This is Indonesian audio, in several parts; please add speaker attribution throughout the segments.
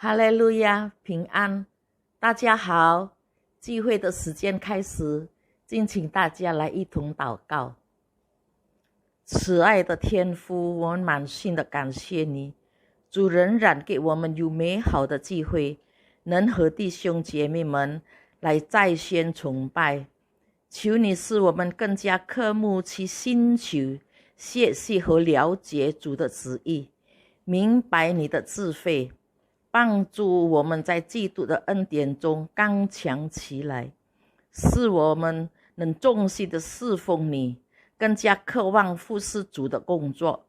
Speaker 1: 哈利路亚，平安！大家好，聚会的时间开始，敬请大家来一同祷告。慈爱的天父，我们满心的感谢你，主仍然给我们有美好的机会，能和弟兄姐妹们来在线崇拜。求你使我们更加渴慕去寻求、学习和了解主的旨意，明白你的智慧，帮助我们在基督的恩典中刚强起来，使我们能忠心的侍奉你，更加渴望服侍主的工作，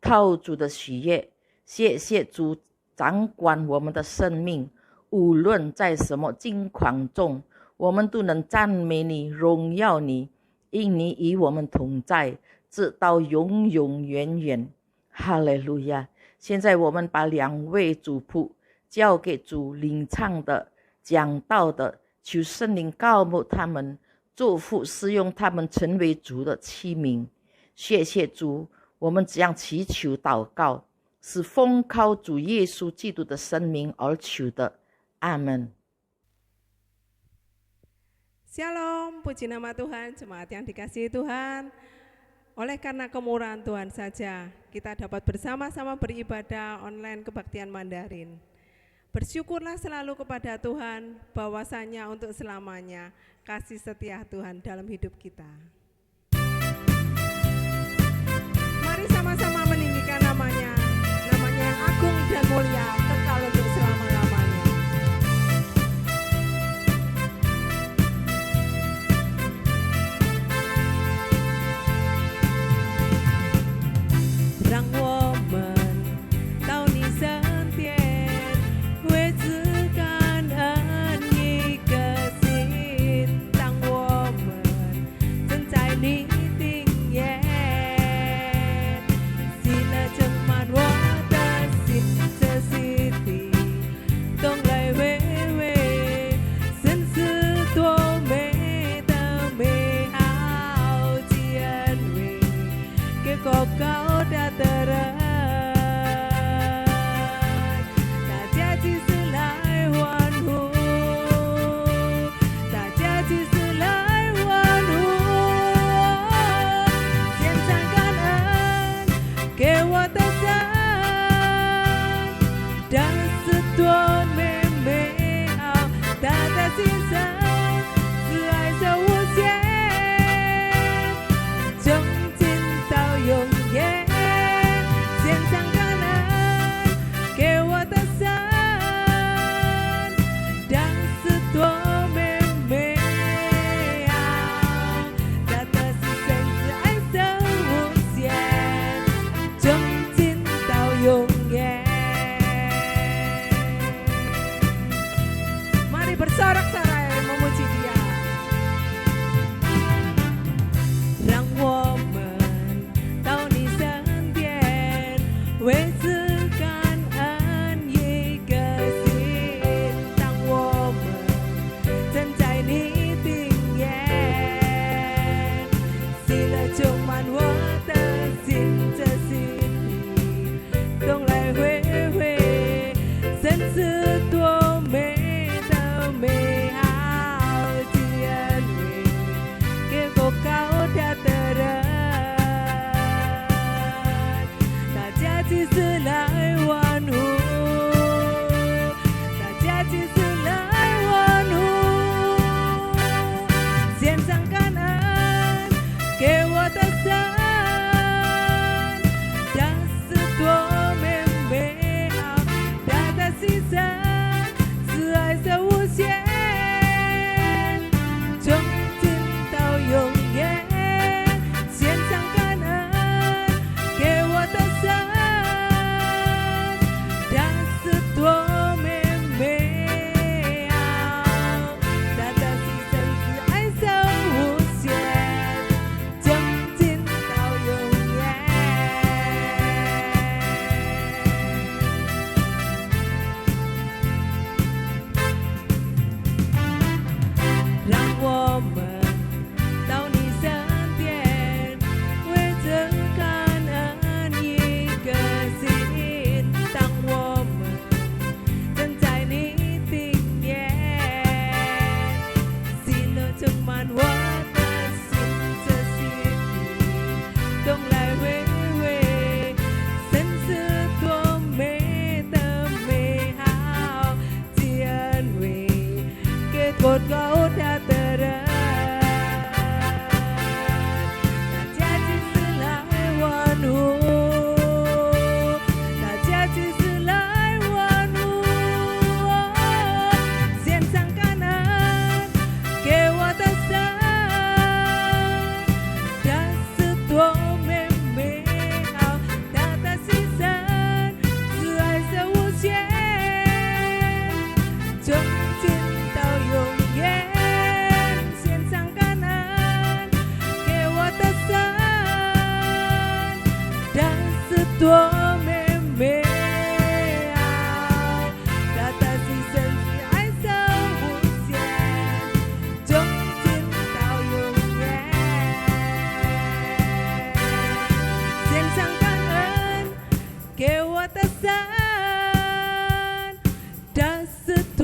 Speaker 1: 讨主的喜悦。谢谢主掌管我们的生命，无论在什么境况中，我们都能赞美你、荣耀你，因你与我们同在，直到永永远远。哈利路亚！现在我们把两位主仆交给主领唱的、讲道的，求圣灵膏抹他们，祝福使用他们成为主的器皿。谢谢主，我们这样祈求祷告，是奉靠主耶稣基督的圣名而求的。阿们。
Speaker 2: Shalom, puji nama Tuhan, jemaat yang dikasihi Tuhan. Oleh karena kemurahan Tuhan saja, kita dapat bersama-sama beribadah online kebaktian Mandarin. Bersyukurlah selalu kepada Tuhan, bahwasanya untuk selamanya kasih setia Tuhan dalam hidup kita. Mari sama-sama meninggikan namanya yang agung dan mulia, kekal untuk selama-lamanya. Season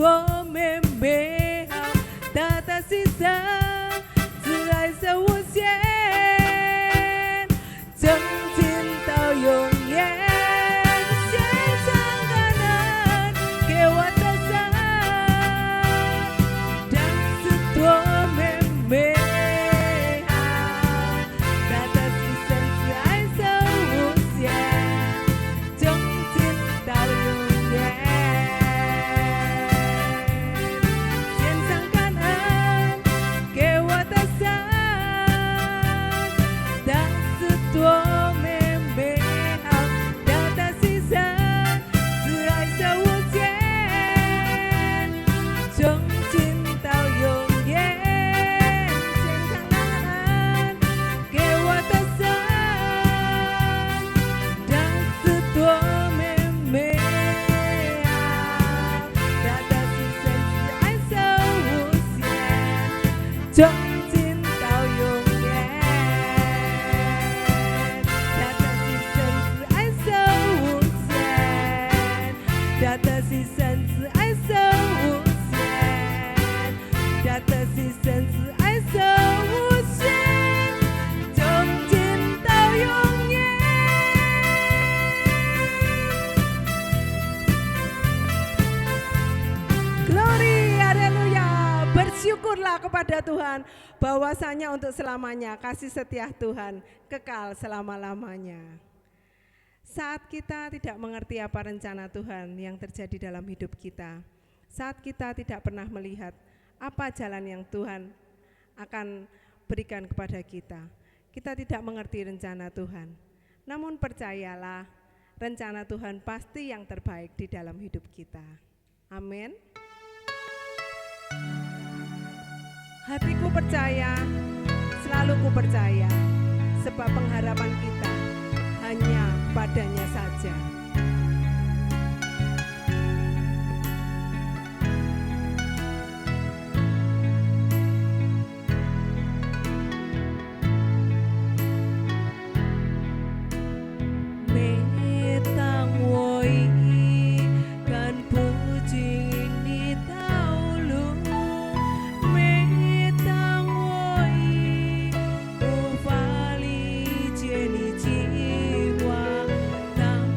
Speaker 2: 多美美好，大大牺牲，慈爱是无限，从今到永远。献上感恩给我的神，这是多美美好，大大牺牲，慈爱是无限，从今到永远。献上感恩给我的神，这是多美美好，大大牺牲，慈爱是无限，从今到永远。献上感恩给我的神，这是多美美好，大大牺牲，慈爱是无限，从今到永远。大大牺牲，慈爱是无限，大大牺牲，慈爱是无限，大大牺牲，慈爱是无限，从今到永远。Glory, haleluya. Bersyukurlah kepada Tuhan bahwasanya untuk selamanya kasih setia Tuhan kekal selama-lamanya. Saat kita tidak mengerti apa rencana Tuhan yang terjadi dalam hidup kita, saat kita tidak pernah melihat apa jalan yang Tuhan akan berikan kepada kita, kita tidak mengerti rencana Tuhan. Namun percayalah, rencana Tuhan pasti yang terbaik di dalam hidup kita. Amin. Hatiku percaya, selalu ku percaya, sebab pengharapan kita hanya padanya saja. Metang woi kan pucing di taulu, metang woi uvali jeni jiwa tang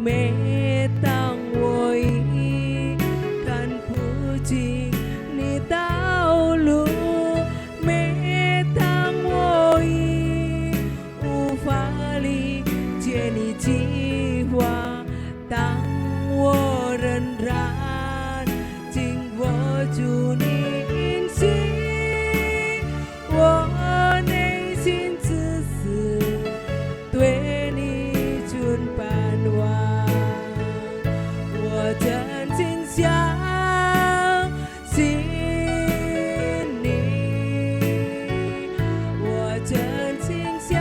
Speaker 2: 每当我一看不清你道路，每当我已无法理解你计划，当我仍然紧握住你应许，我内心自私对你存盼望，我真心相信你，我真心相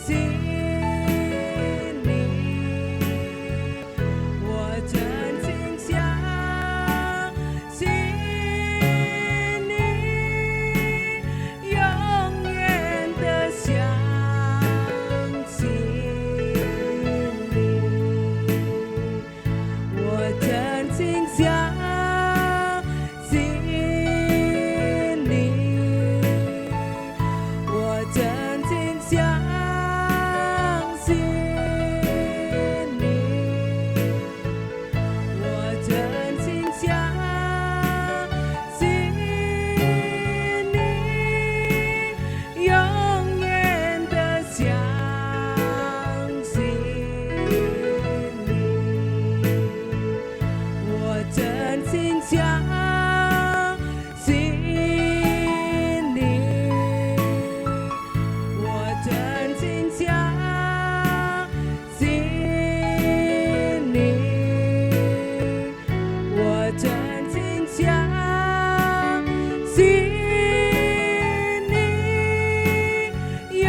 Speaker 2: 信你，我真心相信你，永远的相信你，我真心相信你，我真心相信你，我真心相信你，永远的相信你，我真心相信你，我真心相信你，我真心相信你，永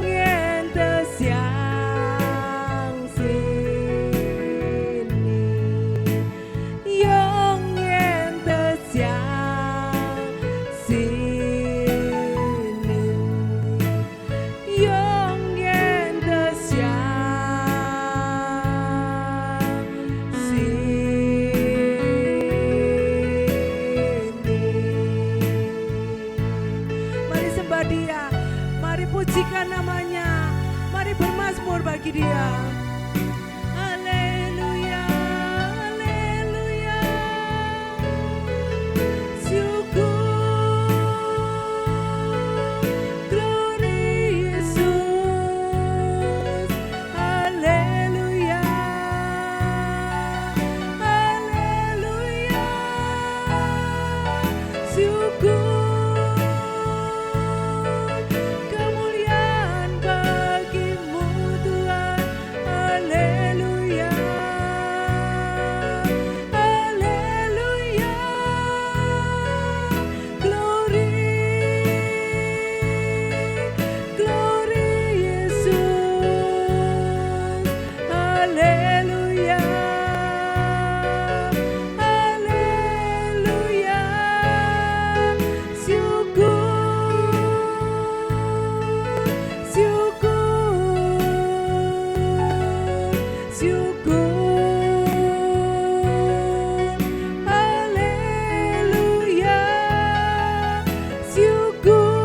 Speaker 2: 远的相信你，永远的相信你，永远的相信你。Mari sembah Dia, mari pujikan namanya, mari bermazmur bagi Dia. Haleluya, haleluya. Syukur, glory Yesus. Haleluya, haleluya. Syukur, kemuliaan bagimu Tuhan. Haleluya, haleluya. Glory, glory Yesus. Haleluya, haleluya. Syukur, syukur, syukur. Haleluya, syukur.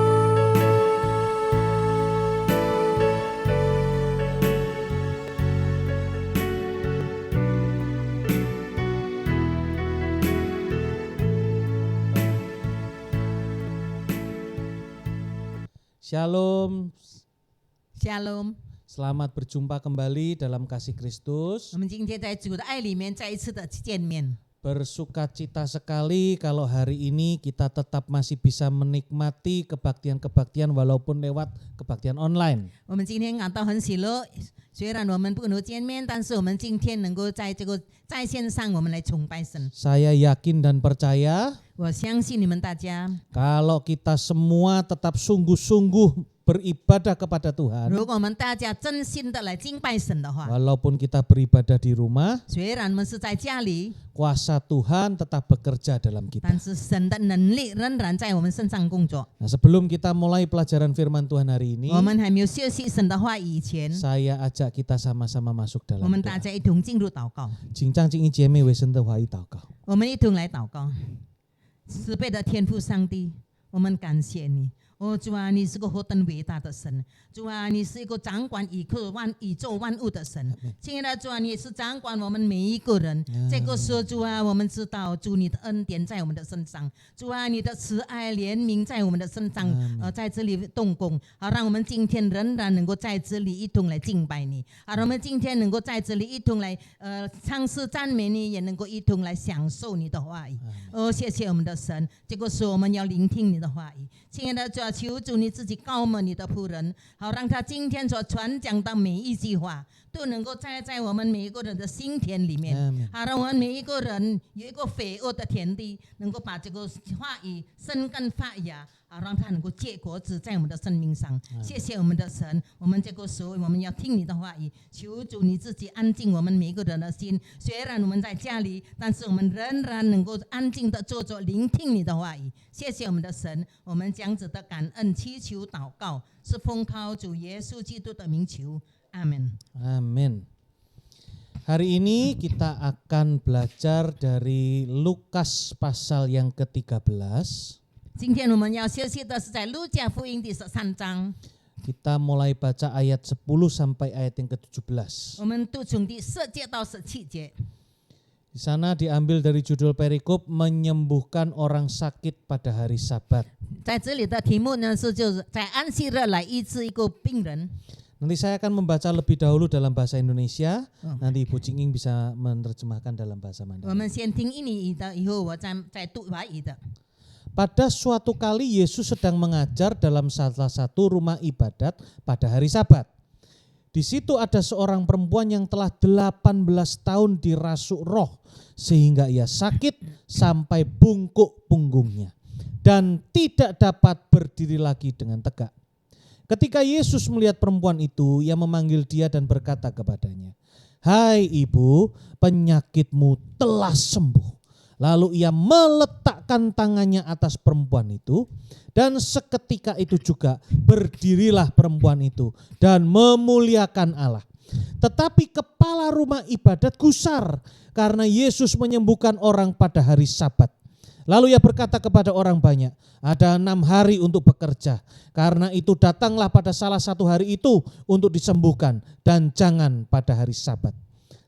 Speaker 3: Shalom,
Speaker 4: Shalom，
Speaker 3: selamat berjumpa kembali dalam kasih Kristus.
Speaker 4: 我们今天在主的爱里面再一次的见面，
Speaker 3: Bersukacita sekali kalau hari ini kita tetap masih bisa menikmati kebaktian-kebaktian walaupun lewat kebaktian online.
Speaker 4: 我们今天感到很喜乐。虽然我们不能见面，但是我们今天能够在这个在线上，我们来崇拜神。
Speaker 3: Saya yakin dan percaya
Speaker 4: 我相信你们大家，
Speaker 3: kalau kita semua tetap sungguh-sungguh beribadah kepada Tuhan,
Speaker 4: 如果我们大家真心的来敬拜神的话，
Speaker 3: walaupun kita beribadah di rumah,
Speaker 4: 虽然我们是在家里，
Speaker 3: kuasa Tuhan tetap bekerja dalam kita.
Speaker 4: 但是神的能力仍然在我们身上工作。
Speaker 3: Nah, sebelum kita mulai pelajaran firman Tuhan hari ini,
Speaker 4: 我们还没有学习神的话以前，
Speaker 3: saya ajak kita sama-sama masuk
Speaker 4: 我
Speaker 3: dalam
Speaker 4: 们大
Speaker 3: doa.
Speaker 4: 家一同进入祷告。
Speaker 3: Cincang cing ije me wesen de wai祷告.
Speaker 4: 我们一同来祷告。慈悲的天父上帝，我们感谢你，哦，主啊，你是个何等伟大的神！主啊，你是一个掌管宇宙万物的神。亲爱的主啊，你也是掌管我们每一个人。这个时候，主啊，我们知道主你的恩典在我们的身上，主啊，你的慈爱怜悯在我们的身上，在这里动工，好让我们今天仍然能够在这里一同来敬拜你，好让我们今天能够在这里一同来唱诗赞美你，也能够一同来享受你的话语。哦，谢谢我们的神。这个时候我们要聆听你的话语。亲爱的主啊，求主你自己膏抹你的仆人，好让他今天所传讲的每一句话都能够栽在我们每一个人的心田里面，好让我们每一个人有一个肥沃的田地，能够把这个话语生根发芽，好让它能够结果子在我们的生命上。谢谢我们的神，我们这个时候我们要听你的话语，求主你自己安静我们每一个人的心。虽然我们在家里，但是我们仍然能够安静的坐着聆听你的话语。谢谢我们的神，我们这样子的感恩祈求祷告，是奉靠主耶稣基督的名求，阿门。
Speaker 3: Amin. Hari ini kita akan belajar dari Lukas pasal yang ke-13.
Speaker 4: 今天我们要学习的是在路加福音第13章，
Speaker 3: Kita mulai baca ayat 10 sampai ayat yang ke-17.
Speaker 4: 我们读从第10节到17节。
Speaker 3: Di sana diambil dari judul perikop menyembuhkan orang sakit pada hari Sabat.
Speaker 4: 在这里的题目呢就是在安息日来医治一个病人。
Speaker 3: Nanti saya akan membaca lebih dahulu dalam bahasa Indonesia. Nanti Ibu Cinging bisa menerjemahkan dalam bahasa
Speaker 4: 我
Speaker 3: Mandarin.
Speaker 4: 们先听印尼语的，以后我再读华语的。
Speaker 3: Pada suatu kali Yesus sedang mengajar dalam salah satu rumah ibadat pada hari Sabat. Di situ ada seorang perempuan yang telah 18 tahun dirasuk roh sehingga ia sakit sampai bungkuk punggungnya dan tidak dapat berdiri lagi dengan tegak. Ketika Yesus melihat perempuan itu, ia memanggil dia dan berkata kepadanya, "Hai ibu, penyakitmu telah sembuh." Lalu ia meletakkan tangannya atas perempuan itu dan seketika itu juga berdirilah perempuan itu dan memuliakan Allah. Tetapi kepala rumah ibadat gusar karena Yesus menyembuhkan orang pada hari Sabat. Lalu ia berkata kepada orang banyak, ada 6 hari untuk bekerja. Karena itu datanglah pada salah satu hari itu untuk disembuhkan dan jangan pada hari Sabat.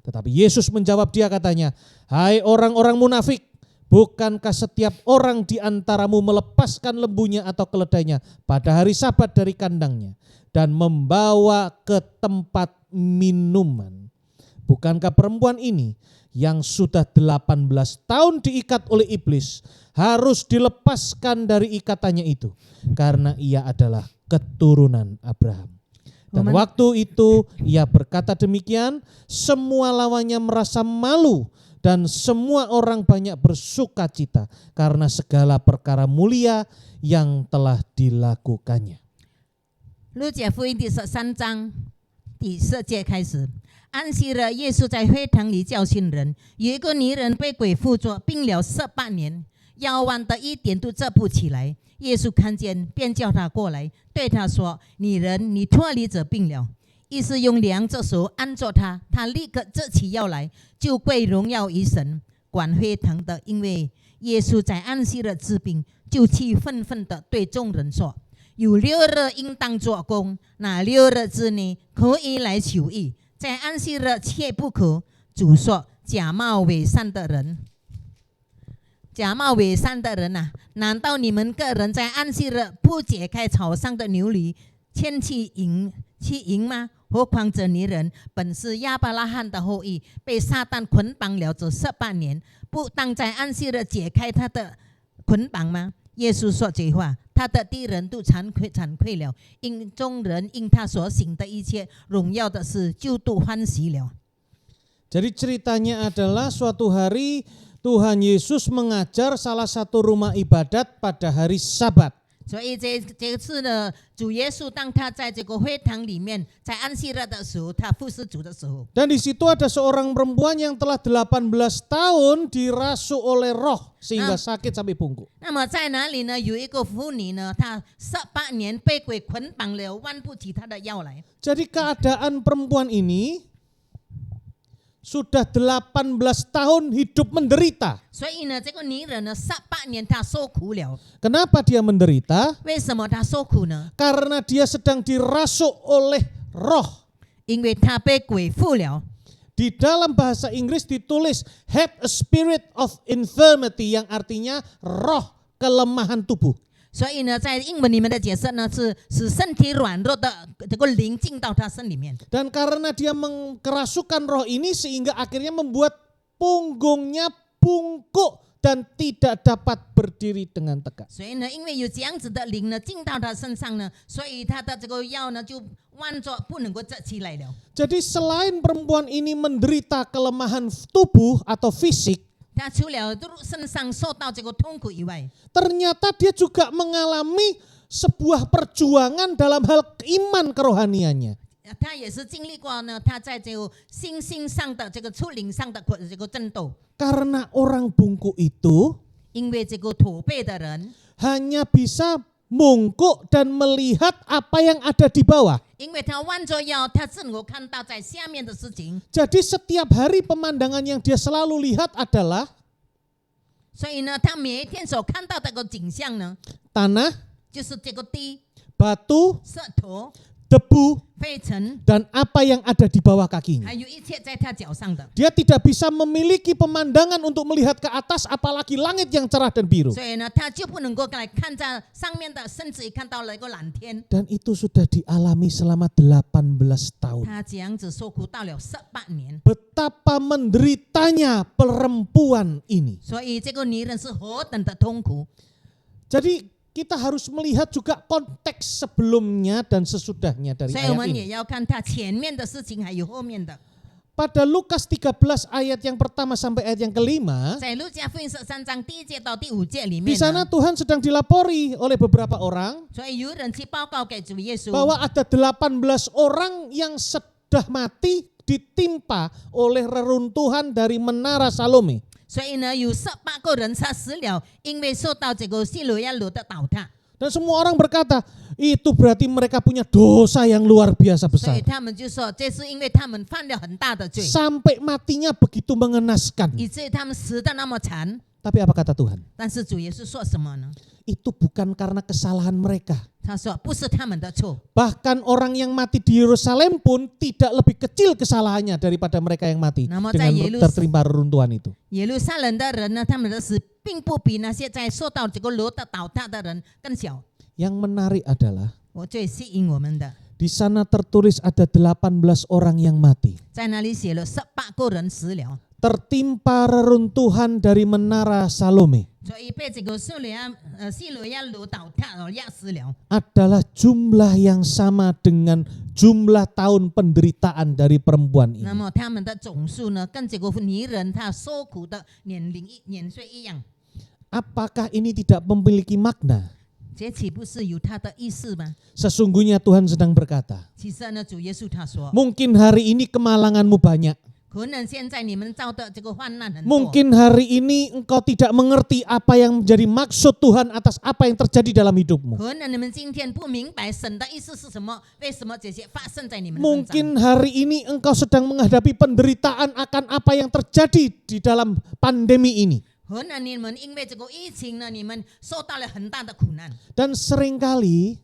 Speaker 3: Tetapi Yesus menjawab dia katanya, "Hai orang-orang munafik, bukankah setiap orang di antaramu melepaskan lembunya atau keledainya pada hari Sabat dari kandangnya dan membawa ke tempat minuman? Bukankah perempuan ini yang sudah 18 tahun diikat oleh iblis harus dilepaskan dari ikatannya itu karena ia adalah keturunan Abraham?" Dan waktu itu ia berkata demikian, semua lawannya merasa malu dan semua orang banyak bersuka cita karena segala perkara mulia yang telah dilakukannya.
Speaker 4: 路加福音第13章第10节开始，安息日，耶稣在会堂里教训人，有一个女人被鬼附着，病了18年，腰弯的一点都站不起来。耶稣看见，便叫他过来，对他说：“女人，你脱离这病了。”于是用2只手按着他，他立刻直起腰来，就归荣耀于神。管会堂的因为耶稣在安息日治病，就气愤愤地对众人说：“有6日应当做工，那6日之内可以来求医，在安息日却不可。”主说：“假冒伪善的人。”假冒伪善的人啊，难道你们个人在安息日不解开草上的牛驴，牵去营吗？何况这女人本是亚伯拉罕的后裔，被撒旦捆绑了这18年，不当在安息日解开他的捆绑吗？耶稣说这话，他的敌人都惭愧了，因众人因他所行的一切荣耀的事，就都欢喜了。
Speaker 3: Jadi ceritanya adalah suatu hari Tuhan Yesus mengajar salah satu rumah ibadat pada hari Sabat.
Speaker 4: 所以这次呢，主耶稣当他在这个会堂里面，在安息日的时候，他服侍主的时候，
Speaker 3: Dan di situ ada seorang perempuan yang telah 18 tahun dirasuk oleh roh sehingga sakit sampai bungkuk.
Speaker 4: 那么在哪里呢？有一个妇女呢，她18年被鬼捆绑了，弯不起她的腰来。
Speaker 3: Jadi keadaan perempuan ini sudah 18 tahun hidup menderita.
Speaker 4: 所以呢，这个女人呢，18年她受苦了。
Speaker 3: Kenapa dia menderita?
Speaker 4: 为什么她受苦呢？
Speaker 3: Karena dia sedang dirasuk oleh roh.
Speaker 4: 因为她被鬼附了。
Speaker 3: Di dalam bahasa Inggris ditulis had a spirit of infirmity, yang artinya roh kelemahan tubuh.
Speaker 4: 所以呢，在英文里面的解释呢，是使身体软弱的这个灵进到她身里面。
Speaker 3: Dan karena dia mengkerasukan roh ini sehingga akhirnya membuat punggungnya bungkuk dan tidak dapat berdiri dengan tegak.
Speaker 4: 所以呢，因为有这样子的灵呢进到她身上呢，所以她的这个腰呢就弯着，不能够站起来了。
Speaker 3: Jadi selain perempuan ini menderita kelemahan tubuh atau fisik,
Speaker 4: 她除了身上受到这个痛苦以外，
Speaker 3: ternyata dia juga mengalami sebuah perjuangan dalam hal iman kerohaniannya.
Speaker 4: 她也是经历过呢，她在这个心性上的这个处灵上的这个争斗。
Speaker 3: Karena orang bungkuk itu
Speaker 4: 因为这个驼背的人，
Speaker 3: hanya bisa mungkuk dan melihat apa yang ada di bawah.
Speaker 4: 因为他弯着腰，他只能够看到在下面的事情，
Speaker 3: Jadi setiap hari pemandangan yang dia selalu lihat adalah
Speaker 4: 所以呢，他每一天所看到的这个景象呢，
Speaker 3: tanah,
Speaker 4: 就是这个地、
Speaker 3: batu,
Speaker 4: 石头、
Speaker 3: debu,
Speaker 4: 灰尘，
Speaker 3: dan apa yang ada di bawah kakinya.
Speaker 4: 还有一切在他脚上的。
Speaker 3: Dia tidak bisa memiliki pemandangan untuk melihat ke atas, apalagi langit yang cerah dan biru.
Speaker 4: 所以呢，他就不能够来看在上面的，甚至于看到了一个蓝天。
Speaker 3: Dan itu sudah dialami selama 18 tahun.
Speaker 4: 他这样子受苦到了18年，
Speaker 3: Betapa menderitanya perempuan ini.
Speaker 4: 所以这个女人是何等的痛苦。
Speaker 3: Jadi kita harus melihat juga konteks sebelumnya dan sesudahnya dari
Speaker 4: 所以我
Speaker 3: ayat
Speaker 4: 们
Speaker 3: ini.
Speaker 4: 也要看他前面的事情，还有后面的。
Speaker 3: Pada Lukas 13 ayat yang pertama sampai ayat yang kelima,
Speaker 4: 在路加福音13章第1节到第5节里
Speaker 3: di
Speaker 4: 面
Speaker 3: sana
Speaker 4: 呢，
Speaker 3: Tuhan sedang dilapori oleh beberapa orang
Speaker 4: 所以有人去报告给主耶稣，
Speaker 3: bahwa ada 18 orang yang sudah mati ditimpa oleh reruntuhan dari menara Salome.
Speaker 4: 所以呢，有18个人他死了，因为受到这个希罗亚楼的倒塌，
Speaker 3: Dan semua orang berkata, itu berarti mereka punya dosa yang luar biasa
Speaker 4: 所以
Speaker 3: besar.
Speaker 4: 他们就说，这是因为他们犯了很大的罪，
Speaker 3: Sampai matinya begitu mengenaskan.
Speaker 4: 以至于他们死的那么惨。
Speaker 3: Tapi apa kata Tuhan?
Speaker 4: 但是主耶稣说什么呢？
Speaker 3: Itu bukan karena kesalahan mereka.
Speaker 4: 他说不是他们的错，
Speaker 3: Bahkan orang yang mati di Yerusalem pun tidak lebih kecil kesalahannya daripada mereka yang mati
Speaker 4: Nama
Speaker 3: dengan
Speaker 4: saya
Speaker 3: tertimpa reruntuhan itu.
Speaker 4: 耶路撒冷的人呢，他们的死并不比那些在受到这个楼的倒塌的人更小。
Speaker 3: Yang menarik adalah
Speaker 4: 我最吸引我们的，
Speaker 3: di sana tertulis ada 18 orang yang mati.
Speaker 4: 在那里写了18个人死了，
Speaker 3: Tertimpa reruntuhan dari menara Salome
Speaker 4: 所以被这个希罗亚楼倒塌了，压死了。
Speaker 3: adalah jumlah yang sama dengan jumlah tahun penderitaan dari perempuan
Speaker 4: 那
Speaker 3: ini.
Speaker 4: 么他们的总数呢，跟这个女人她受苦的年岁一样，
Speaker 3: Apakah ini tidak memiliki makna?
Speaker 4: 这岂不是有它的意思吗？
Speaker 3: Sesungguhnya Tuhan sedang berkata,
Speaker 4: 其实呢，主耶稣他说，
Speaker 3: mungkin hari ini kemalanganmu banyak.
Speaker 4: 可能现在你们遭的这个患难很多，
Speaker 3: Mungkin hari ini engkau tidak mengerti apa yang menjadi maksud Tuhan atas apa yang terjadi dalam hidupmu.
Speaker 4: 可能你们今天不明白神的意思是什么，为什么这些发生在你们身上？
Speaker 3: Mungkin hari ini engkau sedang menghadapi penderitaan akan apa yang terjadi di dalam pandemi ini.
Speaker 4: 可能你们因为这个疫情呢，你们受到了很大的苦难，
Speaker 3: Dan seringkali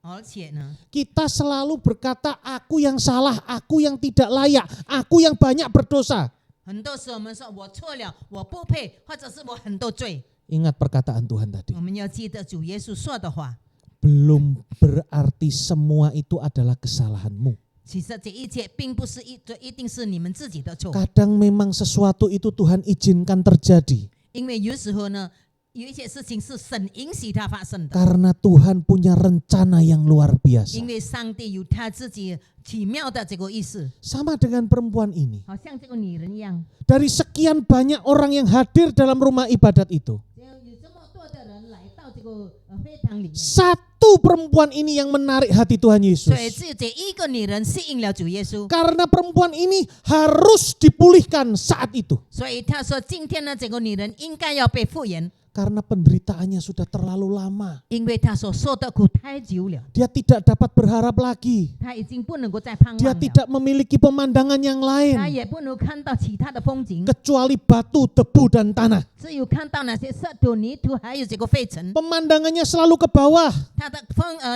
Speaker 4: 而且呢，
Speaker 3: kita selalu berkata, aku yang salah, aku yang tidak layak, aku yang banyak berdosa.
Speaker 4: 很多时候我们说我错了，我不配，或者是我很多罪。
Speaker 3: Ingat perkataan Tuhan tadi.
Speaker 4: 我们要记得主耶稣说的话，
Speaker 3: Belum berarti semua itu adalah kesalahanmu.
Speaker 4: 其实这一切并不是一定是你们自己的错，
Speaker 3: Kadang memang sesuatu itu Tuhan izinkan terjadi.
Speaker 4: 因为有时候呢，有一些事情是神允许它发生的，
Speaker 3: Karena Tuhan punya rencana yang luar biasa.
Speaker 4: 因为上帝有他自己奇妙的这个意思，
Speaker 3: Sama dengan perempuan ini.
Speaker 4: 好像这个女人一样，
Speaker 3: Dari sekian banyak orang yang hadir dalam rumah ibadat itu,
Speaker 4: 有这么多的人来到这个会堂里面，
Speaker 3: satu perempuan ini yang menarik hati Tuhan
Speaker 4: 所以
Speaker 3: Yesus.
Speaker 4: 只有这一个女人吸引了主耶稣，
Speaker 3: Karena perempuan ini harus dipulihkan saat itu.
Speaker 4: 所以他说今天呢，这个女人应该要被复原，
Speaker 3: Karena penderitaannya sudah terlalu lama.
Speaker 4: 因为他所受的苦太久了，
Speaker 3: Dia tidak dapat berharap lagi.
Speaker 4: 他已经不能够再盼
Speaker 3: Dia
Speaker 4: 望了，
Speaker 3: tidak memiliki pemandangan yang
Speaker 4: 他
Speaker 3: lain
Speaker 4: 也不能看到其他的风景，
Speaker 3: kecuali batu, debu, dan tanah.
Speaker 4: 只有看到那些石头、泥土，还有这个废尘。
Speaker 3: Pemandangannya selalu ke bawah.
Speaker 4: 他的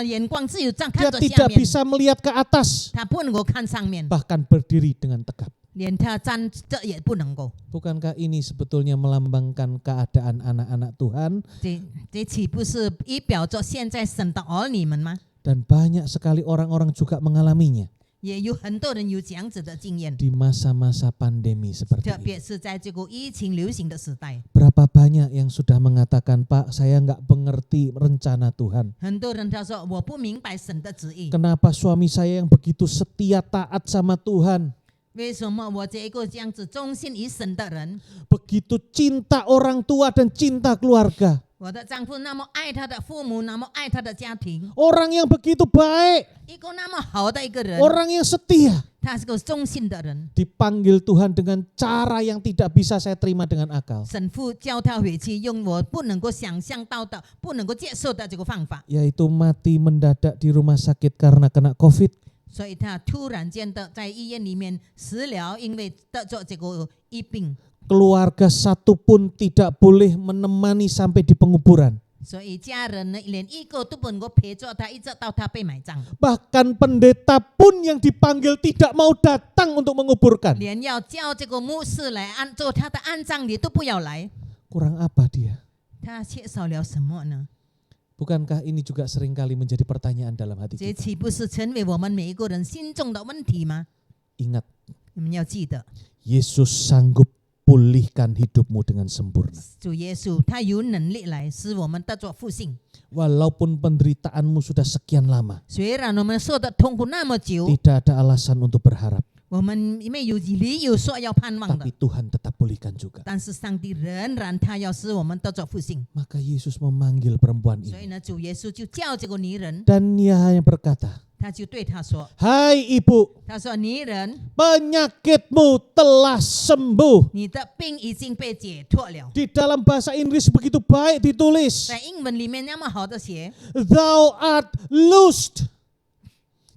Speaker 4: 眼光只有这样
Speaker 3: Dia
Speaker 4: 看着下
Speaker 3: tidak
Speaker 4: 面，
Speaker 3: bisa melihat ke atas,
Speaker 4: 他不能够看上面，
Speaker 3: bahkan berdiri dengan tegap.
Speaker 4: 连他站着也不能够。
Speaker 3: Bukankah ini sebetulnya melambangkan keadaan anak-anak Tuhan?
Speaker 4: 这岂不是以表着现在神的儿女们吗？
Speaker 3: Dan banyak sekali orang-orang juga mengalaminya
Speaker 4: 也有很多人有这样子的经验，
Speaker 3: di masa-masa pandemi seperti
Speaker 4: 特
Speaker 3: ini.
Speaker 4: 别是在这个疫情流行的时代，
Speaker 3: Berapa banyak yang sudah mengatakan, Pak, saya nggak mengerti rencana Tuhan.
Speaker 4: 很多人他说我不明白神的旨意，
Speaker 3: Kenapa suami saya yang begitu setia taat sama Tuhan,
Speaker 4: 为什么我这个这样子忠心于神的人，
Speaker 3: begitu cinta orang tua dan cinta keluarga,
Speaker 4: 我的丈夫那么爱他的父母，那么爱他的家庭，
Speaker 3: orang yang begitu baik,
Speaker 4: 一个那么好的一个人，
Speaker 3: orang yang setia,
Speaker 4: 他是个忠心的人，
Speaker 3: dipanggil Tuhan dengan cara yang tidak bisa saya terima dengan akal,
Speaker 4: 神父叫他回去，用我不能够想象到的、不能够接受的这个方法，
Speaker 3: yaitu mati mendadak di rumah sakit karena kena COVID.
Speaker 4: 所以他突然间的在医院里面死了，因为得着这个疫病，
Speaker 3: Keluarga satu pun tidak boleh menemani sampai di penguburan.
Speaker 4: 所以家人呢连一个都不能够陪着他，一直到他被埋葬，
Speaker 3: Bahkan pendeta pun yang dipanggil tidak mau datang untuk menguburkan.
Speaker 4: 连要叫这个牧师来做他的安葬礼都不要来，
Speaker 3: Kurang apa dia?
Speaker 4: 他缺少了什么呢？
Speaker 3: Bukankah ini juga seringkali menjadi pertanyaan dalam hati
Speaker 4: 这
Speaker 3: kita?
Speaker 4: 岂不是成为我们每一个人心中的问题吗？
Speaker 3: Ingat,
Speaker 4: 你们要记得，
Speaker 3: Yesus sanggup pulihkan hidupmu dengan sempurna.
Speaker 4: 主耶稣他有能力来使我们得着复兴。
Speaker 3: Walaupun penderitaanmu sudah sekian lama,
Speaker 4: 虽然我们受的痛苦那么久，
Speaker 3: tidak ada alasan untuk berharap.
Speaker 4: 我们没有理由说要盼望的
Speaker 3: Tapi，Tuhan tetap pulihkan juga.
Speaker 4: 但是上帝仍然他要使我们得着复兴。
Speaker 3: Maka Yesus memanggil perempuan
Speaker 4: 所以
Speaker 3: ini.
Speaker 4: 呢，主耶稣就叫这个女人，
Speaker 3: Dan ia hanya berkata,
Speaker 4: 他就对她说
Speaker 3: Hai ibu,
Speaker 4: 他说女人，
Speaker 3: penyakitmu telah sembuh.
Speaker 4: 你的病已经被解脱了。
Speaker 3: Di dalam bahasa Inggris begitu baik ditulis.
Speaker 4: 在英文里面那么好的写，
Speaker 3: Thou art loosed.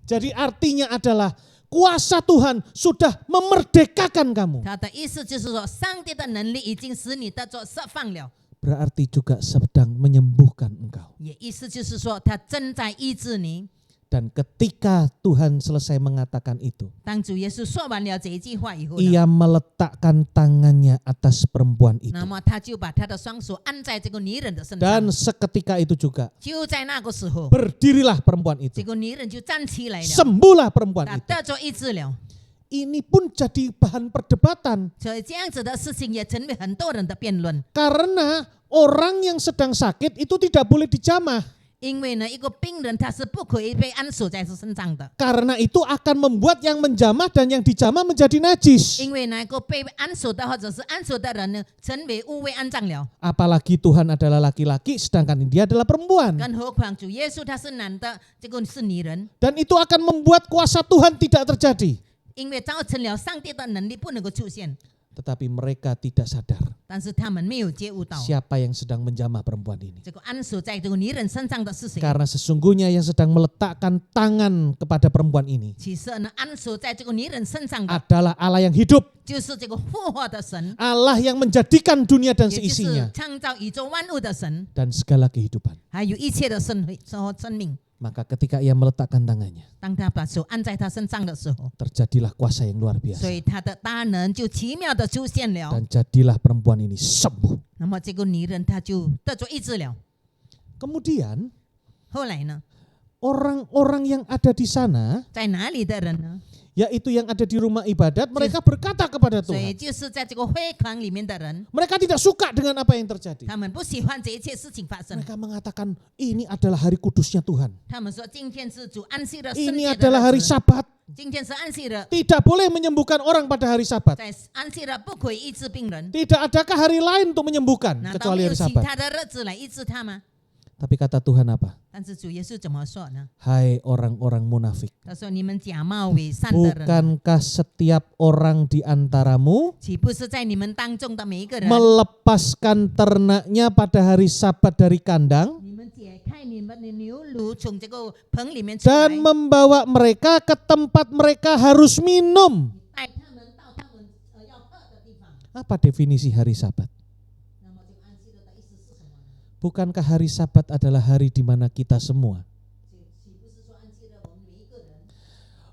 Speaker 3: Jadi artinya adalah kuasa Tuhan sudah memerdekakan kamu.
Speaker 4: 他的意思就是说，上帝的能力已经使你得着释放了。
Speaker 3: Berarti juga sedang menyembuhkan engkau.
Speaker 4: 也意思就是说，他正在医治你。
Speaker 3: Dan ketika Tuhan selesai mengatakan itu,
Speaker 4: 当主耶稣说完了这一句话以后呢，
Speaker 3: ia meletakkan tangannya atas perempuan itu.
Speaker 4: 那么他就把他的双手按在这个女人的身上。
Speaker 3: Dan seketika itu juga
Speaker 4: 就在那个时候，
Speaker 3: berdirilah perempuan
Speaker 4: 这
Speaker 3: itu.
Speaker 4: 个女人就站起来了，
Speaker 3: Sembuhlah perempuan
Speaker 4: 她
Speaker 3: itu.
Speaker 4: 得着医治了。
Speaker 3: Ini pun jadi bahan perdebatan.
Speaker 4: 所以这样子的事情也成为很多人的辩论。
Speaker 3: Karena orang yang sedang sakit itu tidak boleh dijamah.
Speaker 4: 因为呢，一个病人他是不可以被安锁在身上的，
Speaker 3: Karena itu akan membuat yang menjamah dan yang dijamah menjadi najis.
Speaker 4: 因为那个被安锁的或者是安锁的人呢，成为污秽肮脏了。
Speaker 3: Apalagi Tuhan adalah laki-laki sedangkan dia adalah perempuan.
Speaker 4: 更何况主耶稣他是男的，这个是女人，
Speaker 3: Dan itu akan membuat kuasa Tuhan tidak terjadi.
Speaker 4: 因为造成了上帝的能力不能够出现，
Speaker 3: Tetapi mereka tidak sadar
Speaker 4: 但是他们没有觉悟到
Speaker 3: siapa yang sedang menjamah perempuan ini.
Speaker 4: 这个安锁在这个女人身上的是谁。
Speaker 3: Karena sesungguhnya yang sedang meletakkan tangan kepada perempuan ini
Speaker 4: 其实呢，安锁在这个女人身上的
Speaker 3: adalah Allah yang hidup.
Speaker 4: 就是这个复活的神，
Speaker 3: Allah yang menjadikan dunia dan
Speaker 4: 也就是
Speaker 3: seisinya
Speaker 4: 创造宇宙万物的神，
Speaker 3: dan segala kehidupan.
Speaker 4: 还有一切的生命。
Speaker 3: Maka ketika ia meletakkan tangannya,
Speaker 4: 当他把手按在他身上的时候，
Speaker 3: terjadilah kuasa yang luar
Speaker 4: 所
Speaker 3: biasa.
Speaker 4: 以他的大能就奇妙的出现了。
Speaker 3: Dan jadilah perempuan ini sembuh.
Speaker 4: 那么这个女人她就得着医治了。
Speaker 3: Kemudian
Speaker 4: 后来呢，
Speaker 3: orang-orang yang ada di sana,
Speaker 4: 在哪里的人呢？
Speaker 3: yaitu yang ada di rumah ibadat, mereka berkata kepada
Speaker 4: 所以
Speaker 3: Tuhan.
Speaker 4: 就是在这个会堂里面的人，
Speaker 3: Mereka tidak suka dengan apa yang terjadi.
Speaker 4: 他们不喜欢这一切事情发生。
Speaker 3: Mereka mengatakan ini adalah hari kudusnya Tuhan.
Speaker 4: 他们说今天是主安息日圣
Speaker 3: Ini
Speaker 4: 洁的
Speaker 3: adalah
Speaker 4: 日
Speaker 3: hari
Speaker 4: 子，
Speaker 3: Sabat.
Speaker 4: 今天是安息日，
Speaker 3: Tidak boleh menyembuhkan orang pada hari Sabat.
Speaker 4: 在安息日不可以医治病人。
Speaker 3: Tidak adakah hari lain untuk menyembuhkan
Speaker 4: 难道
Speaker 3: kecuali
Speaker 4: 没有
Speaker 3: hari
Speaker 4: 其
Speaker 3: Sabat?
Speaker 4: 他的日子来医治他吗？
Speaker 3: Tapi kata Tuhan apa?
Speaker 4: 但是主耶稣怎么说呢？
Speaker 3: Hai orang-orang munafik,
Speaker 4: 他说：“你们假冒伪善的人，
Speaker 3: bukankah setiap orang di antaramu
Speaker 4: 岂不是在你们当中的每一个人，
Speaker 3: melepaskan ternaknya pada hari Sabat dari kandang
Speaker 4: 你们解开你们的牛乳，从这个棚里面出来，
Speaker 3: dan membawa mereka ke tempat mereka harus minum?”
Speaker 4: 带他们到他们要喝的地方。
Speaker 3: Apa definisi hari Sabat?
Speaker 4: 那么这个安息日的意思是什么呢？
Speaker 3: Bukankah hari Sabat adalah hari di mana kita semua
Speaker 4: 岂不是说安息日我们每一个人，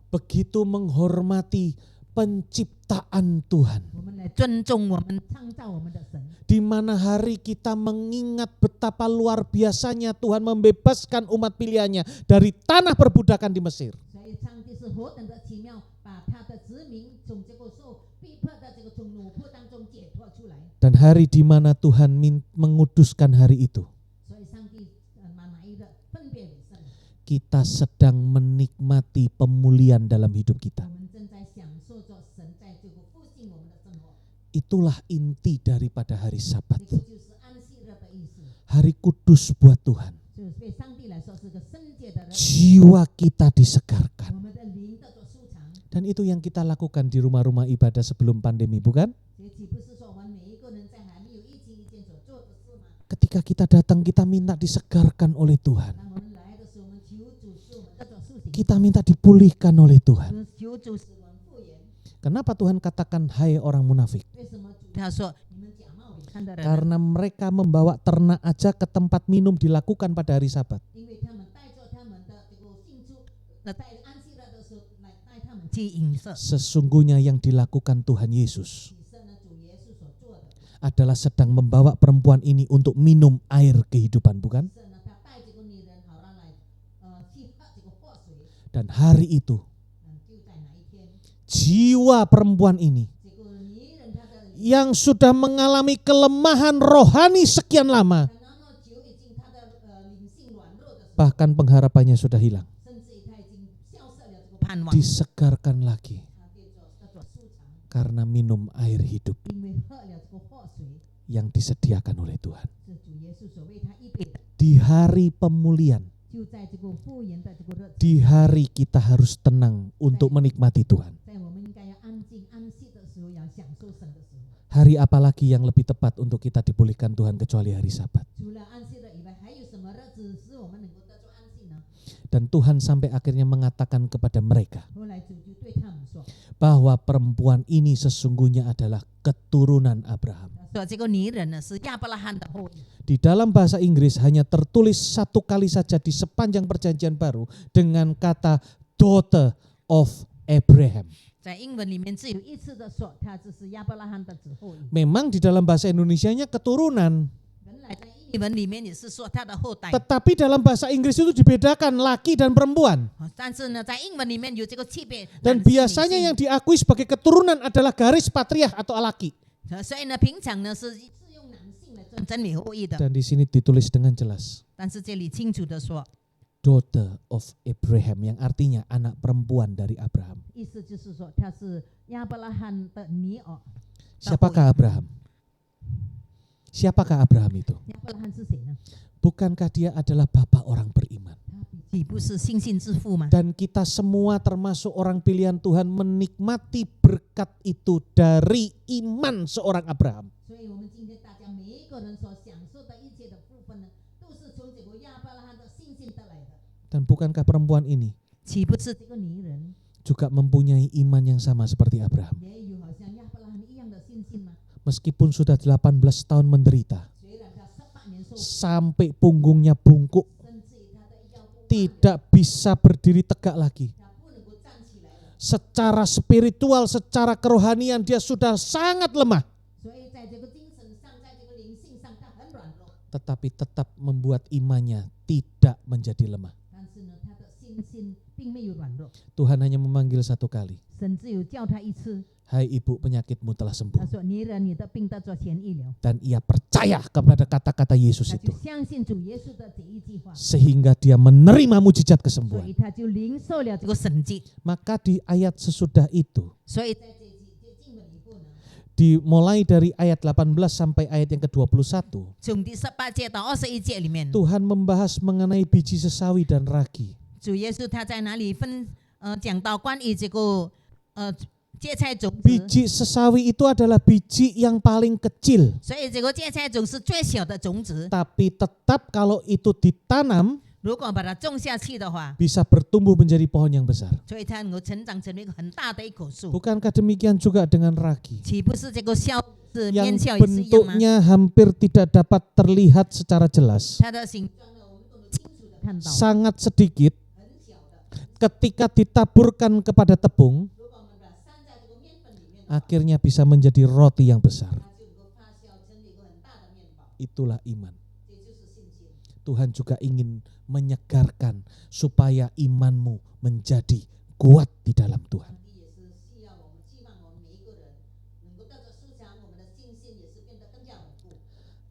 Speaker 3: begitu menghormati penciptaan Tuhan,
Speaker 4: 我们来尊重我们创造我们的神？
Speaker 3: di mana hari kita mengingat betapa luar biasanya Tuhan membebaskan umat pilihannya dari tanah perbudakan di Mesir.
Speaker 4: 所以上帝是何等的奇妙，把他的子民从这个受逼迫的这个从奴仆当中解脱出来。
Speaker 3: Dan hari di mana Tuhan menguduskan hari itu,
Speaker 4: 所以上帝哪一个分别为圣？
Speaker 3: kita sedang menikmati pemulihan dalam hidup
Speaker 4: 我
Speaker 3: kita.
Speaker 4: 们正在享受着神在这个复兴我们的生活。
Speaker 3: Itulah inti daripada hari Sabat.
Speaker 4: 这个就是安息日的意思，
Speaker 3: Hari kudus buat Tuhan.
Speaker 4: 就是对上帝来说是个圣洁的人，
Speaker 3: Jiwa kita disegarkan.
Speaker 4: 我们的灵得着舒畅。
Speaker 3: Dan itu yang kita lakukan di rumah-rumah ibadah sebelum pandemi, bukan?
Speaker 4: 这岂不是说我们每一个人在还没有疫情以前所做的事吗？
Speaker 3: Ketika kita datang, kita minta disegarkan oleh Tuhan.
Speaker 4: 当我们来的时候，我们求主使我们得着苏醒，
Speaker 3: Kita minta dipulihkan oleh
Speaker 4: 我
Speaker 3: Tuhan.
Speaker 4: 们求主使我们复原。
Speaker 3: Kenapa Tuhan katakan hai orang munafik?
Speaker 4: 为什么主他说你们假冒伪善的人？
Speaker 3: Karena mereka membawa ternak aja ke tempat minum dilakukan pada hari Sabat.
Speaker 4: 因为他们带着他们的这个信主，在安息日的时候来带他们去饮食。
Speaker 3: Sesungguhnya yang dilakukan Tuhan Yesus
Speaker 4: 其实呢，主耶稣所做的，
Speaker 3: adalah sedang membawa perempuan ini untuk minum air kehidupan, bukan?
Speaker 4: 是呢，他带这个女人好让来去喝这个活水。
Speaker 3: Dan hari itu
Speaker 4: 就在哪一天，
Speaker 3: jiwa perempuan ini
Speaker 4: 这个女人她的
Speaker 3: yang sudah mengalami kelemahan rohani sekian lama,
Speaker 4: 那么久已经她的灵性软弱的时候，
Speaker 3: bahkan pengharapannya sudah hilang,
Speaker 4: 甚至于她已经消失了这个盼望，
Speaker 3: disegarkan lagi
Speaker 4: 她得着舒畅，
Speaker 3: karena minum air hidup
Speaker 4: 因为喝了这个活水，
Speaker 3: yang disediakan oleh Tuhan.
Speaker 4: 是主耶稣所为她预备的。
Speaker 3: Di hari pemulihan,
Speaker 4: 就在这个复原的这个日子，
Speaker 3: di hari kita harus tenang untuk menikmati Tuhan.
Speaker 4: 在我们应该要安静安息的时候，要享受神的时候。
Speaker 3: Hari apalagi yang lebih tepat untuk kita dipulihkan Tuhan kecuali hari Sabat.
Speaker 4: 除了安息日以外，还有什么日子使我们能够得着安息呢？
Speaker 3: Dan Tuhan sampai akhirnya mengatakan kepada mereka
Speaker 4: 后来主就对他们说
Speaker 3: bahwa perempuan ini sesungguhnya adalah keturunan Abraham.
Speaker 4: 说这个女人呢是亚伯拉罕的后裔。
Speaker 3: Di dalam bahasa Inggris hanya tertulis satu kali saja di sepanjang perjanjian baru dengan kata daughter of Abraham.
Speaker 4: 在英文里面只有一次的说，她就是亚伯拉罕的子后裔。
Speaker 3: Memang di dalam bahasa Indonesianya keturunan,
Speaker 4: 原来在英文里面也是说她的后代，
Speaker 3: tetapi dalam bahasa Inggris itu dibedakan laki dan perempuan.
Speaker 4: 但是呢，在英文里面有这个区别。
Speaker 3: Dan biasanya yang diakui sebagai keturunan adalah garis patriarch atau laki.
Speaker 4: 所以呢，平常呢是用男性来真理后裔的，
Speaker 3: Dan di sini ditulis dengan jelas
Speaker 4: 但是这里清楚的说，
Speaker 3: daughter of Abraham, yang artinya anak perempuan dari Abraham.
Speaker 4: 意思就是说她是亚伯拉罕的女儿。
Speaker 3: Siapakah Abraham? Siapakah Abraham itu?
Speaker 4: 亚伯拉罕是谁呢？
Speaker 3: Bukankah dia adalah bapak orang beriman?
Speaker 4: 岂不是信心之父吗？
Speaker 3: Dan kita semua termasuk orang pilihan Tuhan menikmati berkat itu dari iman seorang Abraham.
Speaker 4: 所以我们今天大家每一个人所享受的一切的部分呢，都是从这个亚伯拉罕的信心得来的。
Speaker 3: Dan bukankah perempuan ini
Speaker 4: 岂不是这个女人
Speaker 3: juga mempunyai iman yang sama seperti Abraham?
Speaker 4: 也有好像亚伯拉罕一样的信心吗？
Speaker 3: Meskipun sudah 18 tahun menderita,
Speaker 4: 虽然她18年受苦，
Speaker 3: sampai punggungnya bungkuk,
Speaker 4: 甚至于她的腰部
Speaker 3: tidak bisa berdiri tegak lagi.
Speaker 4: 她不能够站起来了。
Speaker 3: Secara spiritual, secara kerohanian dia sudah sangat lemah.
Speaker 4: 所以在这个精神上，在这个灵性上，她很软弱，
Speaker 3: Tetapi tetap membuat imannya tidak menjadi lemah.
Speaker 4: 但是呢，她的信心并没有软弱，
Speaker 3: Tuhan hanya memanggil satu kali.
Speaker 4: 神只有叫她一次，
Speaker 3: Hai ibu, penyakitmu telah
Speaker 4: 他
Speaker 3: sembuh.
Speaker 4: 说：“女人，你的病得着痊愈了。
Speaker 3: Dan ia percaya kepada kata-kata ” Yesus
Speaker 4: 他就
Speaker 3: itu.
Speaker 4: 相信主耶稣的这一句话，
Speaker 3: Sehingga dia menerima mujizat
Speaker 4: 所
Speaker 3: kesembuhan.
Speaker 4: 以他就领受了这个神迹。
Speaker 3: Maka di ayat sesudah itu,
Speaker 4: 所以在这经文里
Speaker 3: Dimulai dari ayat 18 sampai ayat yang ke-21,
Speaker 4: 从第18节到21节里面，
Speaker 3: Tuhan membahas mengenai biji sesawi dan ragi.
Speaker 4: 主耶稣他在哪里讲到关于这个芥菜种子，
Speaker 3: Biji sesawi itu adalah biji yang paling kecil,
Speaker 4: 所以这个芥菜种是最小的种子，
Speaker 3: tapi tetap kalau itu ditanam
Speaker 4: 如果把它种下去的话，
Speaker 3: bisa bertumbuh menjadi pohon yang besar.
Speaker 4: 所以它能够成长成为一个很大的一棵树。
Speaker 3: Bukankah demikian juga dengan ragi?
Speaker 4: 岂不是这个酵是面
Speaker 3: Yang
Speaker 4: 酵也是一样吗？
Speaker 3: bentuknya hampir tidak dapat terlihat secara jelas.
Speaker 4: 它的形状呢，我们都能清楚的看到，
Speaker 3: Sangat sedikit
Speaker 4: 很小的。
Speaker 3: ketika ditaburkan kepada tepung,
Speaker 4: 如果我们把它散在这个面粉里面，
Speaker 3: akhirnya bisa menjadi roti yang besar.
Speaker 4: 它就能够发酵成为一个很大的面包，
Speaker 3: Itulah iman.
Speaker 4: 这就是信心。
Speaker 3: Tuhan juga ingin menyegarkan supaya imanmu menjadi kuat di dalam Tuhan.
Speaker 4: 上帝也是需要我们，希望我们每一个人能够得着舒强，我们的信心也是变得更加稳固。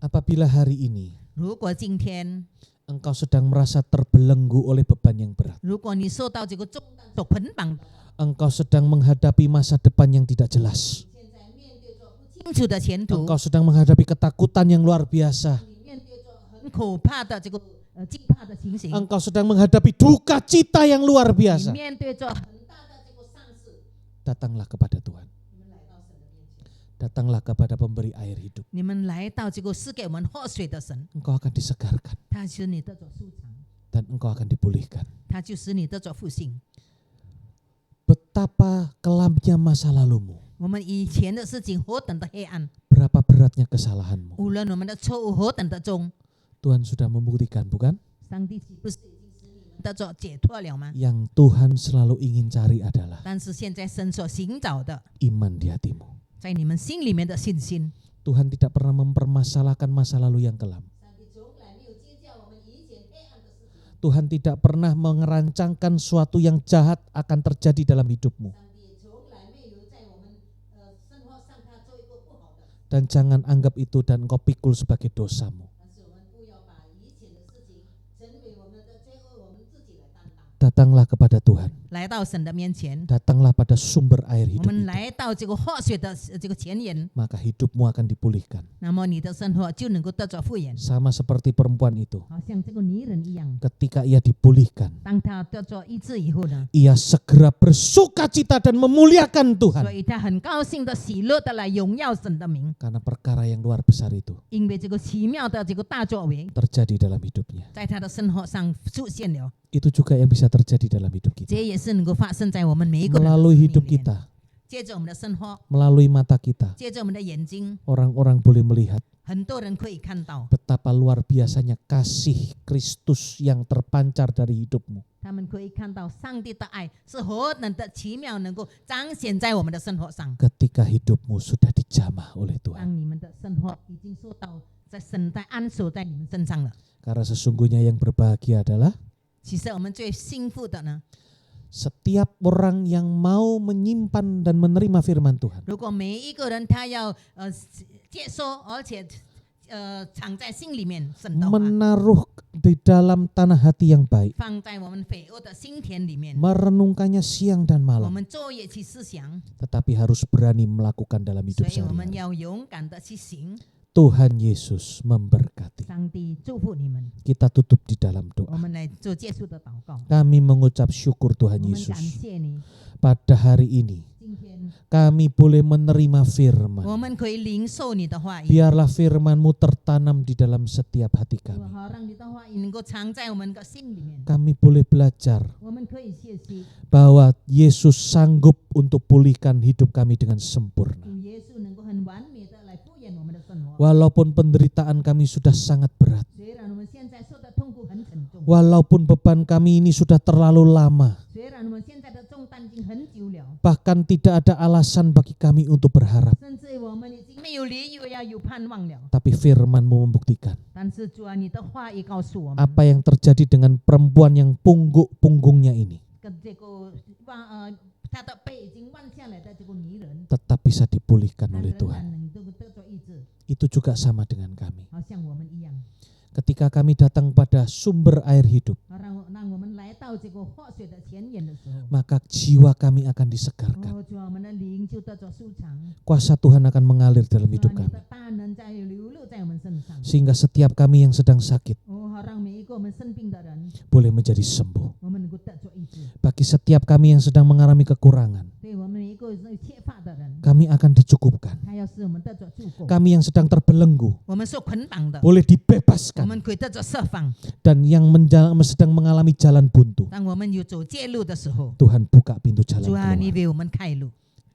Speaker 3: Apabila hari ini
Speaker 4: 如果今天，
Speaker 3: engkau sedang merasa terbelenggu oleh beban yang berat,
Speaker 4: 如果你受到这个重担所捆绑，
Speaker 3: engkau sedang menghadapi masa depan yang tidak jelas,
Speaker 4: 现在面对着不清楚的前途，
Speaker 3: engkau sedang menghadapi ketakutan yang luar biasa,
Speaker 4: 你面对着很可怕的这个惧怕的情形，
Speaker 3: engkau sedang menghadapi duka cita yang luar
Speaker 4: 你
Speaker 3: biasa,
Speaker 4: 面对着很大的这个丧事，
Speaker 3: datanglah kepada Tuhan.
Speaker 4: 你们来到神的面前，
Speaker 3: Datanglah kepada pemberi air hidup.
Speaker 4: 你们来到这个赐给我们活水的神，
Speaker 3: Engkau akan disegarkan
Speaker 4: 他使你得着舒长，
Speaker 3: dan engkau akan dipulihkan.
Speaker 4: 他就使你得着复兴。
Speaker 3: Betapa kelamnya masa lalumu,
Speaker 4: 我们以前的事情何等的黑暗，
Speaker 3: berapa beratnya kesalahanmu.
Speaker 4: 无论我们的错误何等的重，
Speaker 3: Tuhan sudah membuktikan, bukan?
Speaker 4: 上帝岂不是已经使你们得着解脱了吗？
Speaker 3: Yang Tuhan selalu ingin cari adalah
Speaker 4: 但是现在神所寻找的，
Speaker 3: iman di hatimu.
Speaker 4: 在你们心里面的信心。
Speaker 3: Tuhan tidak pernah mempermasalahkan masa lalu yang kelam.
Speaker 4: 上帝从来没有计较我们以前黑暗的事情，
Speaker 3: Tuhan tidak pernah mengerancangkan suatu yang jahat akan terjadi dalam hidupmu.
Speaker 4: 上帝从来没有在我们生活上他做一个不好的。
Speaker 3: Dan jangan anggap itu dan engkau pikul sebagai dosamu.
Speaker 4: 但是我们不要把以前的事情成为我们的罪恶，我们自己来担当。
Speaker 3: Datanglah kepada Tuhan.
Speaker 4: 来到神的面前，
Speaker 3: Datanglah pada sumber air
Speaker 4: 我
Speaker 3: hidup
Speaker 4: 们
Speaker 3: itu.
Speaker 4: 来到这个活水的这个前沿，
Speaker 3: Maka hidupmu akan dipulihkan.
Speaker 4: 那么你的生活就能够得着复原，
Speaker 3: Sama seperti perempuan itu.
Speaker 4: 好像这个女人一样。
Speaker 3: Ketika ia dipulihkan,
Speaker 4: 当她得着医治以后呢，
Speaker 3: ia segera bersukacita dan memuliakan
Speaker 4: 所
Speaker 3: Tuhan.
Speaker 4: 以她很高兴的、喜乐的来荣耀神的名，
Speaker 3: Karena perkara yang luar besar itu
Speaker 4: 因为这个奇妙的这个大作为
Speaker 3: terjadi dalam hidupnya.
Speaker 4: 在她的生活上出现了，
Speaker 3: Itu juga yang bisa terjadi dalam hidup
Speaker 4: 这
Speaker 3: kita.
Speaker 4: 也是能够发生在我们每一个人的
Speaker 3: Melalui
Speaker 4: 生命
Speaker 3: hidup
Speaker 4: 里面。
Speaker 3: kita,
Speaker 4: 借着我们的生活，
Speaker 3: melalui mata kita,
Speaker 4: 借着我们的眼睛，
Speaker 3: orang-orang boleh melihat
Speaker 4: 很多人可以看到，
Speaker 3: betapa luar biasanya kasih Kristus yang terpancar dari hidupmu.
Speaker 4: 他们可以看到上帝的爱是何等的奇妙，能够彰显在我们的生活上。
Speaker 3: Ketika hidupmu sudah dijamah oleh Tuhan.
Speaker 4: 当你们的生活已经受到在神在安守在你们身上了，
Speaker 3: Karena sesungguhnya yang berbahagia adalah
Speaker 4: 其实我们最幸福的呢，
Speaker 3: setiap orang yang mau menyimpan dan menerima firman Tuhan.
Speaker 4: 如果每一个人他要接收，而且藏在心里面神的话，
Speaker 3: Menaruh di dalam tanah hati yang baik.
Speaker 4: 放在我们肥沃的心田里面，
Speaker 3: Merenungkannya siang dan
Speaker 4: 我
Speaker 3: malam.
Speaker 4: 们昼夜去思想，
Speaker 3: Tetapi harus berani melakukan dalam
Speaker 4: 所
Speaker 3: hidup
Speaker 4: 以我们
Speaker 3: sehari-hari.
Speaker 4: 要勇敢的去行。
Speaker 3: Tuhan Yesus memberkati.
Speaker 4: 上帝祝福你们，
Speaker 3: Kita tutup di dalam
Speaker 4: 我
Speaker 3: doa.
Speaker 4: 们来做结束的祷告。
Speaker 3: Kami mengucap syukur
Speaker 4: 我
Speaker 3: Tuhan
Speaker 4: 们感
Speaker 3: Yesus.
Speaker 4: 谢你，
Speaker 3: Pada hari ini
Speaker 4: 今天
Speaker 3: kami boleh menerima firman.
Speaker 4: 我们可以领受你的话语，
Speaker 3: Biarlah firman-Mu tertanam di dalam setiap hati
Speaker 4: 主
Speaker 3: kami.
Speaker 4: 好让你的话语能够藏在我们的心里面，
Speaker 3: Kami boleh belajar
Speaker 4: 我们可以学习
Speaker 3: bahwa Yesus sanggup untuk pulihkan hidup kami dengan sempurna.
Speaker 4: 主耶稣能够很完美的来复原我们的生活。
Speaker 3: Walaupun penderitaan kami sudah sangat berat,
Speaker 4: 虽然我们现在受的痛苦很沉重，
Speaker 3: walaupun beban kami ini sudah terlalu lama,
Speaker 4: 虽然我们现在的重担已经很久了，
Speaker 3: bahkan tidak ada alasan bagi kami untuk berharap.
Speaker 4: 甚至我们已经没有理由要有盼望了。
Speaker 3: Tapi firman-Mu membuktikan
Speaker 4: 但是主啊，你的话语告诉我们，
Speaker 3: apa yang terjadi dengan perempuan yang punggungnya ini
Speaker 4: 跟这个他的背已经弯下来的这个女人，
Speaker 3: tetap bisa dipulihkan
Speaker 4: 她
Speaker 3: oleh
Speaker 4: 仍
Speaker 3: Tuhan.
Speaker 4: 然能够得着医治，
Speaker 3: Itu juga sama dengan kami.
Speaker 4: 好像我们一样。
Speaker 3: Ketika kami datang pada sumber air hidup,
Speaker 4: 让我们来到这个活水的前沿的时候，
Speaker 3: maka jiwa kami akan disegarkan.
Speaker 4: 主啊，我们的灵灵就得着舒畅，
Speaker 3: Kuasa Tuhan akan mengalir dalam
Speaker 4: 主
Speaker 3: hidup
Speaker 4: 啊，你
Speaker 3: kami.
Speaker 4: 的大能在流露在我们身上，
Speaker 3: Sehingga setiap kami yang sedang sakit
Speaker 4: 哦，好让每一个我们生病的人，
Speaker 3: boleh menjadi sembuh.
Speaker 4: 我们能够得着医治。
Speaker 3: Bagi setiap kami yang sedang mengalami kekurangan,
Speaker 4: 对我们每一个有缺乏的人，
Speaker 3: kami akan dicukupkan.
Speaker 4: 他要使我们得着祝福。
Speaker 3: Kami yang sedang terbelenggu
Speaker 4: 我们受捆绑的，
Speaker 3: boleh
Speaker 4: 我
Speaker 3: dibebaskan.
Speaker 4: 们可以得着释放。
Speaker 3: Dan yang sedang mengalami jalan buntu,
Speaker 4: 当我们有走介路的时候，
Speaker 3: Tuhan buka pintu jalan
Speaker 4: 主啊，你
Speaker 3: keluar.
Speaker 4: 为我们开路。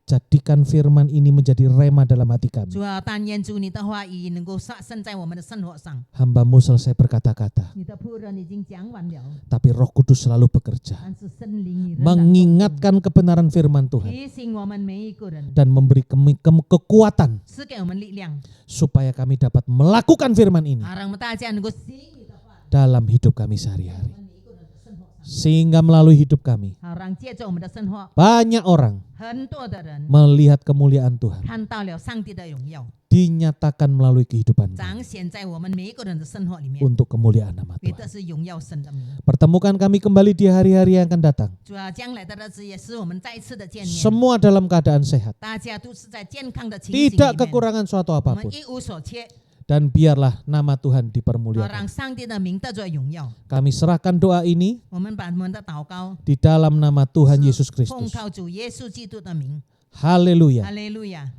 Speaker 3: Jadikan firman ini menjadi rema dalam hati kami.
Speaker 4: 主啊，但愿主你的话语能够发生在我们的生活上。
Speaker 3: Hamba-Mu selesai berkata-kata,
Speaker 4: 你的仆人已经讲完了，
Speaker 3: tapi Roh Kudus selalu bekerja,
Speaker 4: 但是圣灵你仍然
Speaker 3: mengingatkan kebenaran firman Tuhan
Speaker 4: 提醒我们每一个人，
Speaker 3: dan memberi kekuatan
Speaker 4: 赐给我们力量，
Speaker 3: supaya kami dapat melakukan firman ini
Speaker 4: 好让我们大家能够行你的话，
Speaker 3: dalam hidup kami sehari-hari.
Speaker 4: 我们每一个人的生活上，
Speaker 3: Sehingga melalui hidup kami,
Speaker 4: 好让借着我们的生活，
Speaker 3: banyak orang
Speaker 4: 很多的人
Speaker 3: melihat kemuliaan Tuhan
Speaker 4: 看到了上帝的荣耀，
Speaker 3: dinyatakan melalui kehidupan kami
Speaker 4: 彰显在我们每一个人的生活里面，
Speaker 3: untuk kemuliaan nama
Speaker 4: 为
Speaker 3: Tuhan.
Speaker 4: 的是荣耀神的名。
Speaker 3: Pertemukan kami kembali di hari-hari yang akan datang.
Speaker 4: 主啊，将来的日子也是我们再一次的见面，
Speaker 3: Semua dalam keadaan sehat,
Speaker 4: 大家都是在健康的情形里
Speaker 3: tidak
Speaker 4: 面，
Speaker 3: kekurangan suatu
Speaker 4: 我们
Speaker 3: apapun.
Speaker 4: 一无所缺，
Speaker 3: Dan biarlah nama Tuhan
Speaker 4: 好
Speaker 3: dipermuliakan.
Speaker 4: 让上帝的名得着荣耀。
Speaker 3: Kami serahkan doa ini
Speaker 4: 我们把我们的祷告
Speaker 3: di dalam nama Tuhan Yesus
Speaker 4: 奉
Speaker 3: Kristus.
Speaker 4: 靠主耶稣基督的名，
Speaker 3: Haleluya.
Speaker 4: 哈利路亚，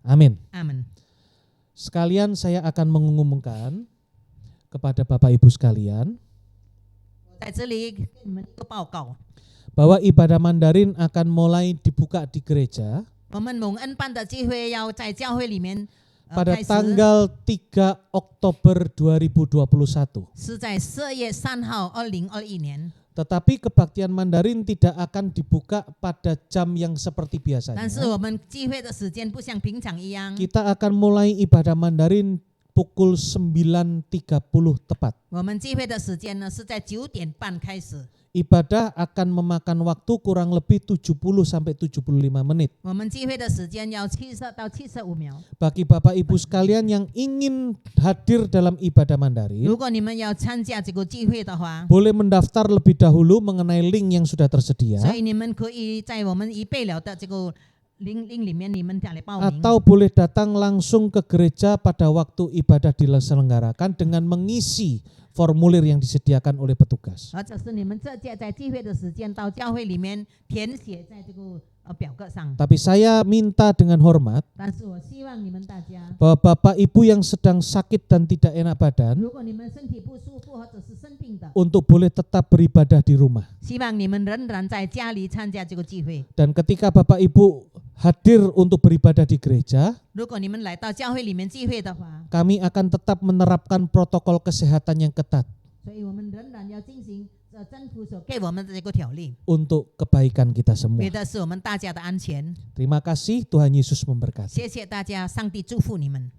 Speaker 3: Amin.
Speaker 4: 阿门。
Speaker 3: Sekalian saya akan mengumumkan kepada Bapak Ibu sekalian
Speaker 4: 在这里给你们一个报告，
Speaker 3: bahwa ibadah Mandarin akan mulai dibuka di gereja
Speaker 4: 我们蒙恩办的聚会要在教会里面
Speaker 3: pada
Speaker 4: 开始，
Speaker 3: tanggal 3 Oktober 2021.
Speaker 4: 是在4月3号2021年。
Speaker 3: Tetapi kebaktian Mandarin tidak akan dibuka pada jam yang seperti
Speaker 4: 但是
Speaker 3: biasanya.
Speaker 4: 我们聚会的时间不像平常一样，
Speaker 3: Kita akan mulai ibadah Mandarin pukul 9.30 tepat.
Speaker 4: 我们聚会的时间呢是在9点半开始。
Speaker 3: Ibadah akan memakan waktu kurang lebih 70 sampai 75 menit.
Speaker 4: 我们聚会的时间要70到75秒。
Speaker 3: Bagi Bapak Ibu sekalian yang ingin hadir dalam ibadah Mandarin,
Speaker 4: 如果你们要参加这个聚会的话，
Speaker 3: boleh mendaftar lebih dahulu mengenai link yang sudah tersedia,
Speaker 4: 所以你们可以在我们预备了的这个link里面，你们再来报名。
Speaker 3: atau boleh datang langsung ke gereja pada waktu ibadah diselenggarakan dengan mengisi formulir yang disediakan oleh petugas.
Speaker 4: 或者是你们直接在聚会的时间到教会里面填写在这个表格上。
Speaker 3: Tapi saya minta dengan hormat
Speaker 4: 但是我希望你们大家，
Speaker 3: bahwa Bapak Ibu yang sedang sakit dan tidak enak badan
Speaker 4: 如果你们身体不舒服或者是生病的，
Speaker 3: untuk boleh tetap beribadah di rumah.
Speaker 4: 希望你们仍然在家里参加这个聚会。
Speaker 3: Dan ketika Bapak Ibu hadir untuk beribadah di gereja,
Speaker 4: 如果你们来到教会里面聚会的话，
Speaker 3: kami akan tetap menerapkan protokol kesehatan yang ketat
Speaker 4: 所以我们仍然要进行政府所给我们的这个条例，
Speaker 3: untuk kebaikan kita semua.
Speaker 4: 为的是我们大家的安全。
Speaker 3: Terima kasih, Tuhan Yesus memberkati.
Speaker 4: 谢谢大家，上帝祝福你们。